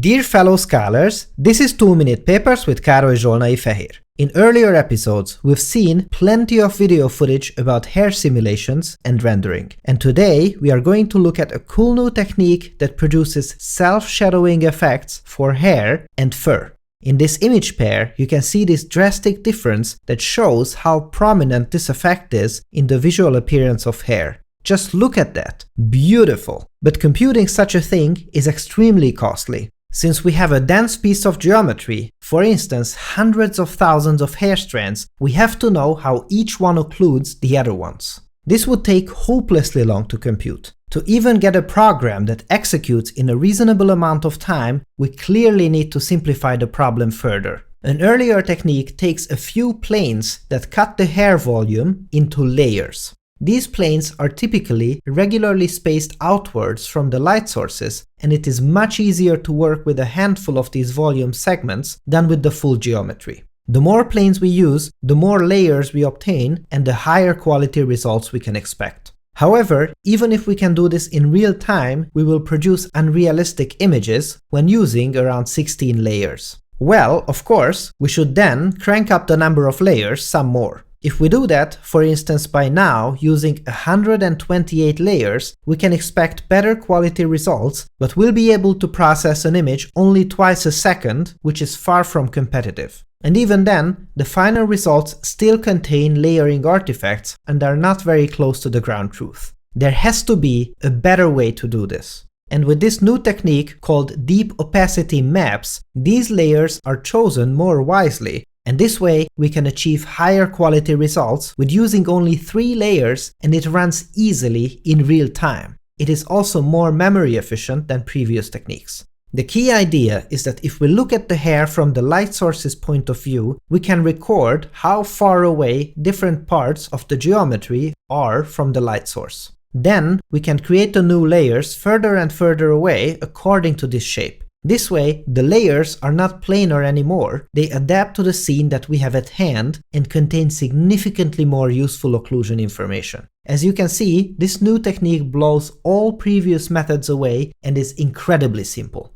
Dear fellow scholars, this is 2-Minute Papers with Károly Zsolnai-Fehér. In earlier episodes, we've seen plenty of video footage about hair simulations and rendering. And today, we are going to look at a cool new technique that produces self-shadowing effects for hair and fur. In this image pair, you can see this drastic difference that shows how prominent this effect is in the visual appearance of hair. Just look at that. Beautiful. But computing such a thing is extremely costly. Since we have a dense piece of geometry, for instance hundreds of thousands of hair strands, we have to know how each one occludes the other ones. This would take hopelessly long to compute. To even get a program that executes in a reasonable amount of time, we clearly need to simplify the problem further. An earlier technique takes a few planes that cut the hair volume into layers. These planes are typically regularly spaced outwards from the light sources, and it is much easier to work with a handful of these volume segments than with the full geometry. The more planes we use, the more layers we obtain and the higher quality results we can expect. However, even if we can do this in real time, we will produce unrealistic images when using around 16 layers. Well, of course, we should then crank up the number of layers some more. If we do that, for instance by now, using 128 layers, we can expect better quality results, but we'll be able to process an image only twice a second, which is far from competitive. And even then, the final results still contain layering artifacts and are not very close to the ground truth. There has to be a better way to do this. And with this new technique called Deep Opacity Maps, these layers are chosen more wisely. And this way, we can achieve higher quality results with using only 3 layers, and it runs easily in real time. It is also more memory efficient than previous techniques. The key idea is that if we look at the hair from the light source's point of view, we can record how far away different parts of the geometry are from the light source. Then, we can create the new layers further and further away according to this shape. This way, the layers are not planar anymore, they adapt to the scene that we have at hand and contain significantly more useful occlusion information. As you can see, this new technique blows all previous methods away and is incredibly simple.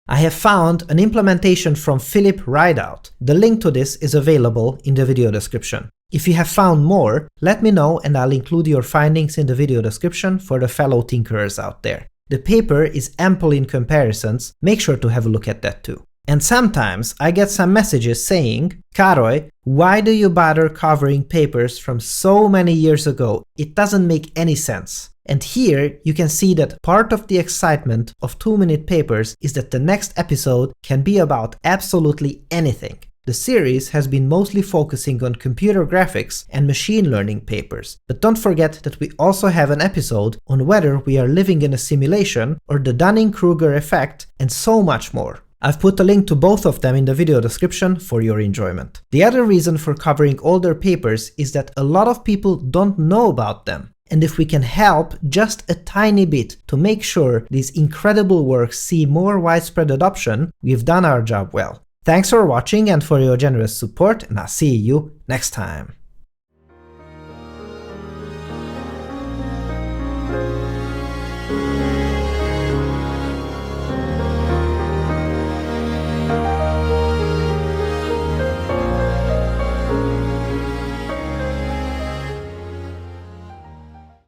I have found an implementation from Philip Rideout. The link to this is available in the video description. If you have found more, let me know and I'll include your findings in the video description for the fellow tinkerers out there. The paper is ample in comparisons, make sure to have a look at that too. And sometimes I get some messages saying, Károly, why do you bother covering papers from so many years ago? It doesn't make any sense. And here you can see that part of the excitement of 2-Minute Papers is that the next episode can be about absolutely anything. The series has been mostly focusing on computer graphics and machine learning papers, but don't forget that we also have an episode on whether we are living in a simulation or the Dunning-Kruger effect and so much more. I've put a link to both of them in the video description for your enjoyment. The other reason for covering older papers is that a lot of people don't know about them. And if we can help just a tiny bit to make sure these incredible works see more widespread adoption, we've done our job well. Thanks for watching and for your generous support, and I'll see you next time.